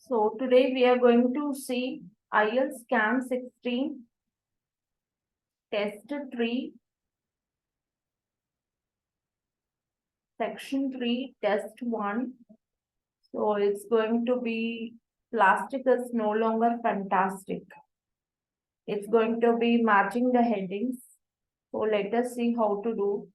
So today we are going to see IELTS Cam 16 Test 3 Section 3 Test 1. So it's going to be plastic is no longer fantastic. It's going to be matching the headings. So let us see how to do.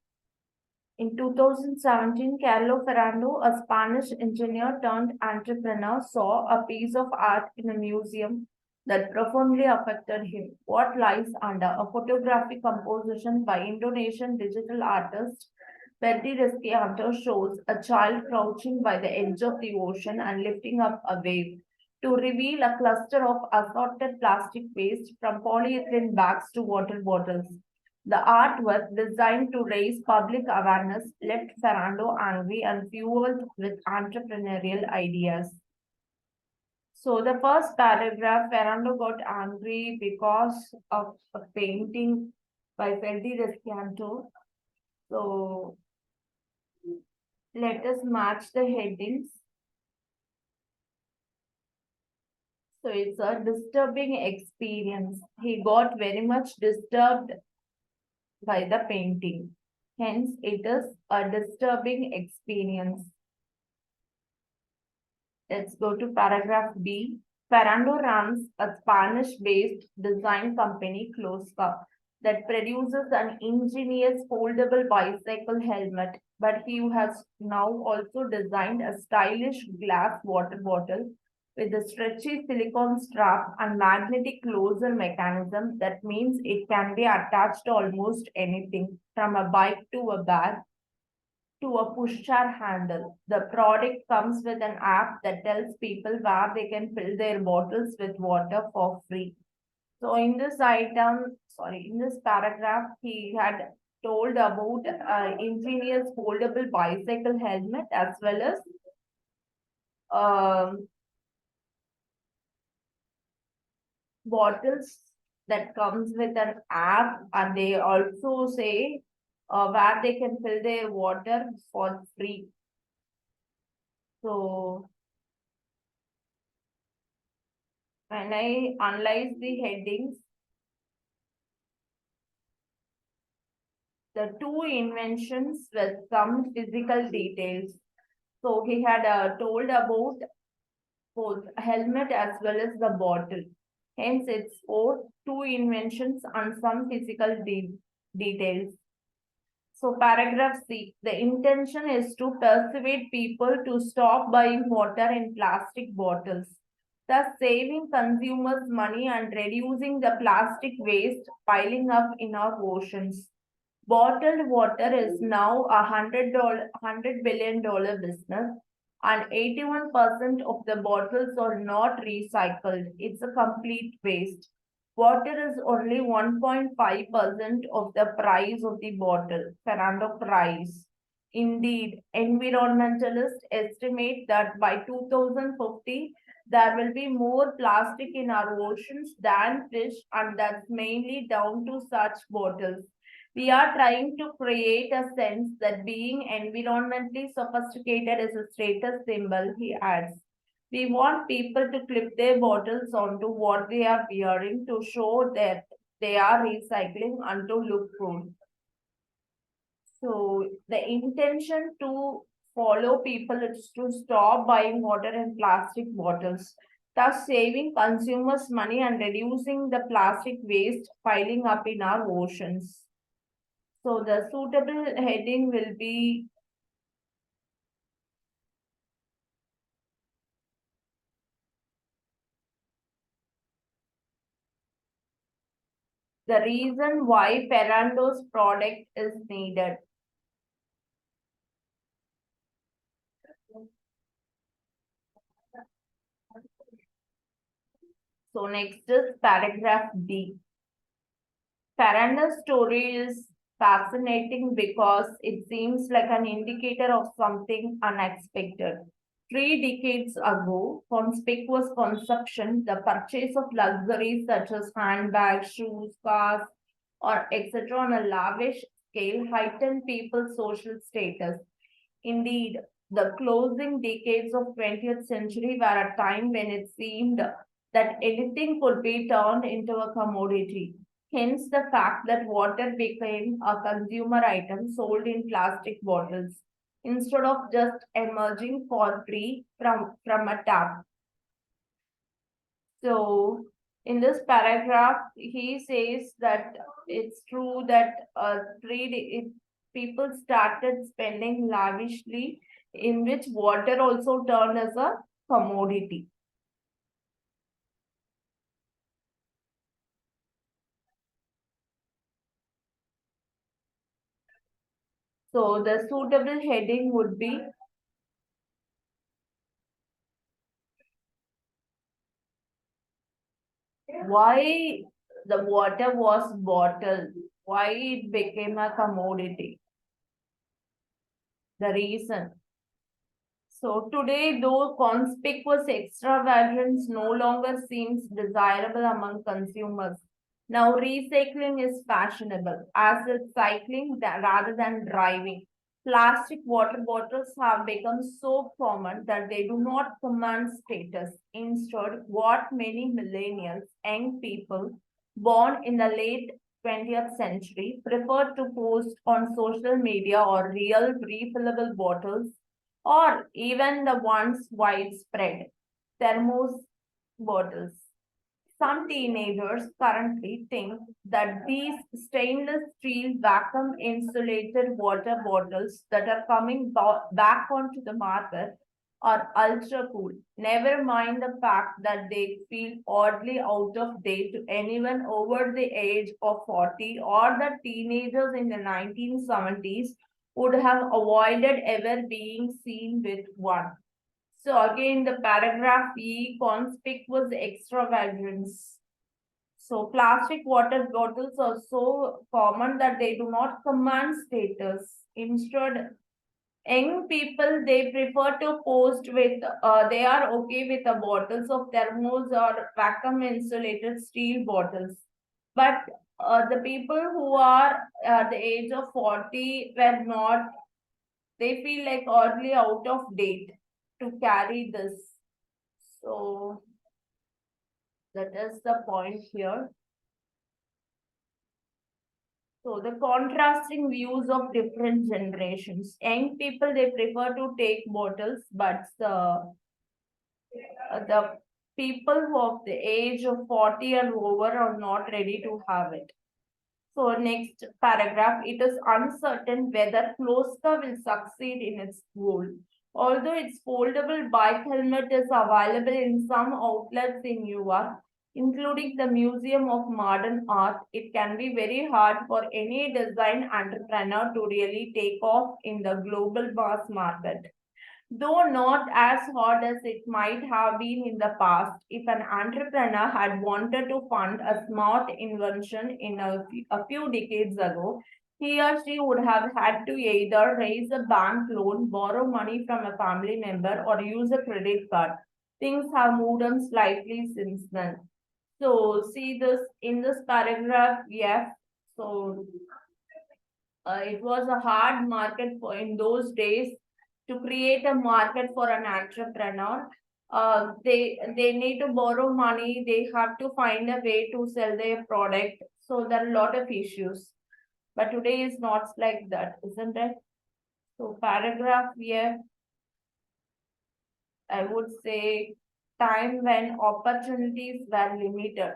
In 2017, Carlo Ferrando, a Spanish engineer turned entrepreneur, saw a piece of art in a museum that profoundly affected him. What lies under a photographic composition by Indonesian digital artist Ferdi Rizkianto shows a child crouching by the edge of the ocean and lifting up a wave to reveal a cluster of assorted plastic waste from polyethylene bags to water bottles. The artwork, designed to raise public awareness, left Ferrando angry and fueled with entrepreneurial ideas. So the first paragraph, Ferrando got angry because of a painting by Ferdi Rescanto. So let us match the headings. So it's a disturbing experience. He got very much disturbed by the painting. Hence, it is a disturbing experience. Let's go to paragraph B. Ferrando runs a Spanish-based design company, Closca, that produces an ingenious foldable bicycle helmet, but he has now also designed a stylish glass water bottle with a stretchy silicone strap and magnetic closure mechanism. That means it can be attached to almost anything, from a bike to a bag to a push-jar handle. The product comes with an app that tells people where they can fill their bottles with water for free. So in this in this paragraph, he had told about ingenious foldable bicycle helmet as well as um, bottles that comes with an app, and they also say where they can fill their water for free. So when I analyze the headings, the two inventions with some physical details. So he had told about both helmet as well as the bottle. Hence, it's both two inventions and some physical details. So paragraph C, the intention is to persuade people to stop buying water in plastic bottles, thus saving consumers money and reducing the plastic waste piling up in our oceans. Bottled water is now $100 billion business, and 81% of the bottles are not recycled. It's a complete waste. Water is only 1.5% of the price of the bottle, Fernando price. Indeed, environmentalists estimate that by 2050, there will be more plastic in our oceans than fish, and that's mainly down to such bottles. We are trying to create a sense that being environmentally sophisticated is a status symbol, he adds. We want people to clip their bottles onto what they are wearing to show that they are recycling and to look cool. So the intention to follow people is to stop buying water in plastic bottles, thus saving consumers money and reducing the plastic waste piling up in our oceans. So the suitable heading will be the reason why Ferrando's product is needed. So next is paragraph D. Ferrando's story is fascinating because it seems like an indicator of something unexpected. 3 decades ago, conspicuous consumption, the purchase of luxuries such as handbags, shoes, cars, or etc. on a lavish scale heightened people's social status. Indeed, The closing decades of 20th century were a time when it seemed that anything could be turned into a commodity. Hence, the fact that water became a consumer item sold in plastic bottles instead of just emerging for free from a tap. So, in this paragraph, he says that it's true that people started spending lavishly, in which water also turned as a commodity. So, the suitable heading would be why the water was bottled, why it became a commodity, the reason. So today, though conspicuous extravagance no longer seems desirable among consumers, now recycling is fashionable, as is cycling rather than driving. Plastic water bottles have become so common that they do not command status. Instead, what many millennials, young people born in the late 20th century, prefer to post on social media or real refillable bottles or even the once widespread thermos bottles. Some teenagers currently think that these stainless steel vacuum insulated water bottles that are coming back onto the market are ultra cool. Never mind the fact that they feel oddly out of date to anyone over the age of 40, or the teenagers in the 1970s would have avoided ever being seen with one. So again, the paragraph E, conspicuous extravagance. So plastic water bottles are so common that they do not command status. Instead, young people, they prefer to post with, they are okay with the bottles of thermos or vacuum insulated steel bottles. But the people who are at the age of 40 were not, they feel like oddly out of date to carry this. So that is the point here. So the contrasting views of different generations. Young people, they prefer to take bottles, but the people who of the age of 40 and over are not ready to have it. So next paragraph, it is uncertain whether Kloska will succeed in its goal. Although its foldable bike helmet is available in some outlets in Europe, including the Museum of Modern Art, it can be very hard for any design entrepreneur to really take off in the global mass market. Though not as hard as it might have been in the past, if an entrepreneur had wanted to fund a smart invention in a few decades ago, he or she would have had to either raise a bank loan, borrow money from a family member, or use a credit card. Things have moved on slightly since then. So, see this in this paragraph, yes. So, it was a hard market for in those days to create a market for an entrepreneur. They need to borrow money. They have to find a way to sell their product. So there are a lot of issues. But today is not like that, isn't it? So paragraph here, I would say time when opportunities were limited.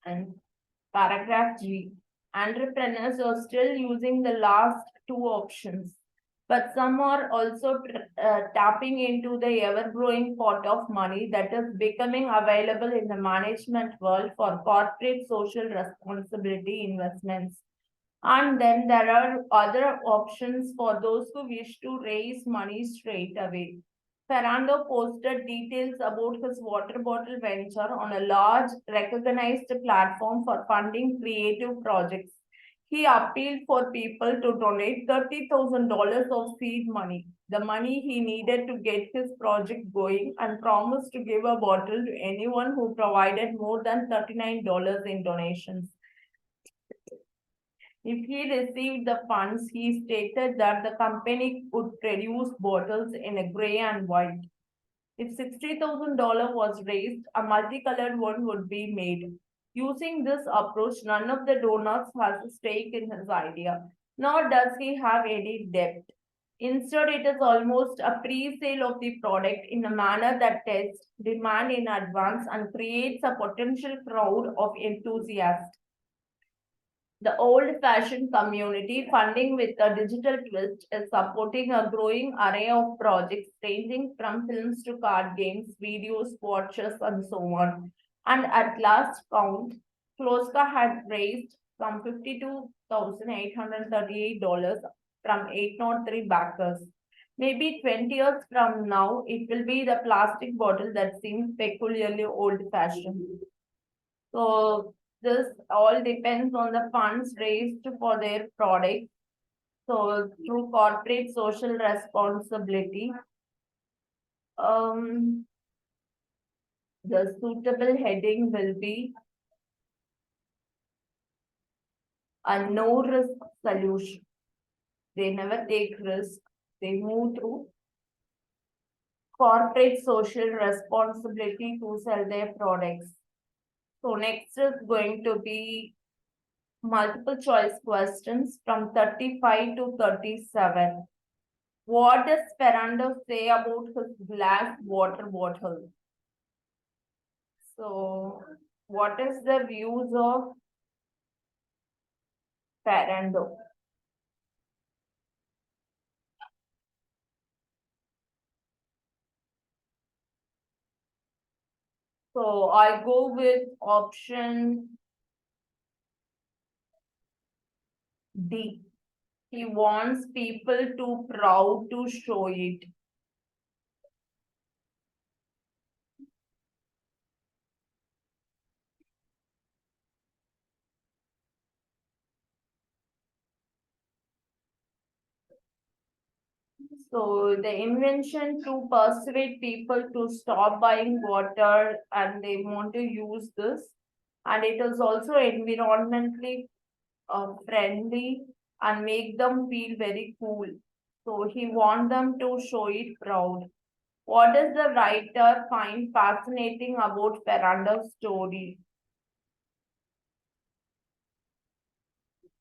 And paragraph G, entrepreneurs are still using the last two options, but some are also tapping into the ever growing pot of money that is becoming available in the management world for corporate social responsibility investments. And then there are other options for those who wish to raise money straight away. Ferrando posted details about his water bottle venture on a large recognized platform for funding creative projects. He appealed for people to donate $30,000 of seed money, the money he needed to get his project going, and promised to give a bottle to anyone who provided more than $39 in donations. If he received the funds, he stated that the company would produce bottles in a gray and white. If $60,000 was raised, a multicolored one would be made. Using this approach, none of the donors has a stake in his idea, nor does he have any debt. Instead, it is almost a pre-sale of the product in a manner that tests demand in advance and creates a potential crowd of enthusiasts. The old-fashioned community funding with a digital twist is supporting a growing array of projects ranging from films to card games, videos, watches, and so on. And at last count, Kloska had raised from $52,838 from 803 backers. Maybe 20 years from now, it will be the plastic bottle that seems peculiarly old-fashioned. So this all depends on the funds raised for their product. So through corporate social responsibility, the suitable heading will be a no risk solution. They never take risk. They move through corporate social responsibility to sell their products. So next is going to be multiple choice questions from 35 to 37. What does Ferrando say about his glass water bottle? So, what is the views of Ferrando? So, I go with option D. He wants people to proud to show it. So the invention to persuade people to stop buying water and they want to use this. And it is also environmentally friendly and make them feel very cool. So he want them to show it proud. What does the writer find fascinating about Ferrando's story?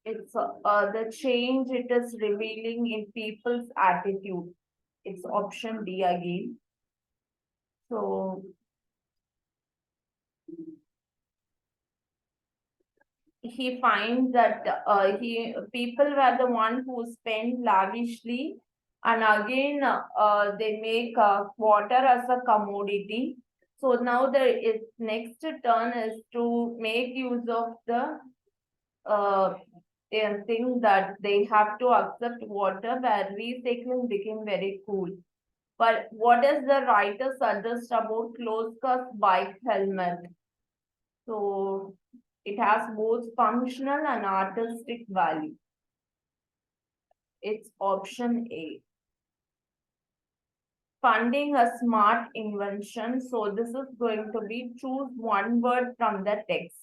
It's the change it is revealing in people's attitude. It's option D again. So he finds that he people were the one who spend lavishly, and again they make water as a commodity. So now the its next turn is to make use of the uh, thing that they have to accept water where recycling became very cool. But what does the writer suggest about Kloska's bike helmet? So it has both functional and artistic value. It's option A. Funding a smart invention. So this is going to be choose one word from the text.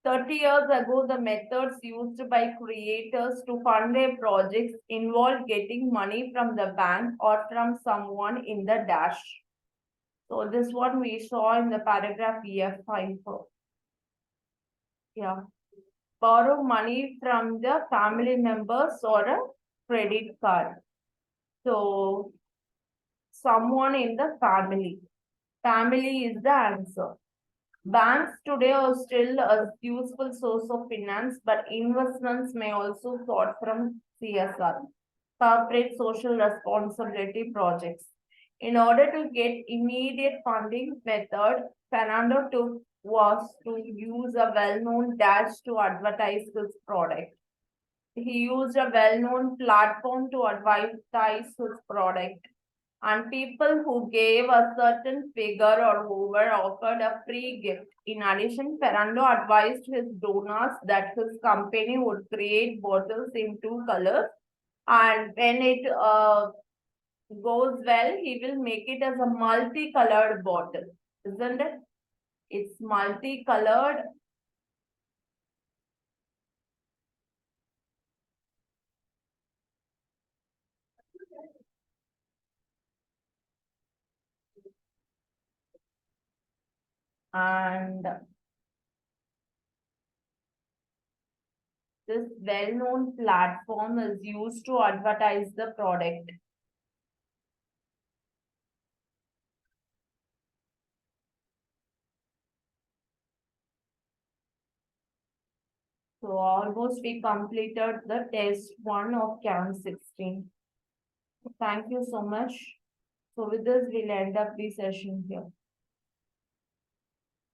30 years ago, the methods used by creators to fund their projects involved getting money from the bank or from someone in the dash. So this one we saw in the paragraph EF5. Yeah. Borrow money from the family members or a credit card. So someone in the family. Family is the answer. Banks today are still a useful source of finance, but investments may also sort from CSR, corporate social responsibility projects. In order to get immediate funding method, Fernando took was to use a well-known dash to advertise his product. He used a well-known platform to advertise his product, and people who gave a certain figure or over offered a free gift. In addition, Ferrando advised his donors that his company would create bottles in two colors, and when it goes well, he will make it as a multicolored bottle, isn't it? It's multicolored. And this well-known platform is used to advertise the product. So almost we completed the test one of CAM 16. Thank you so much. So with this, we'll end up the session here.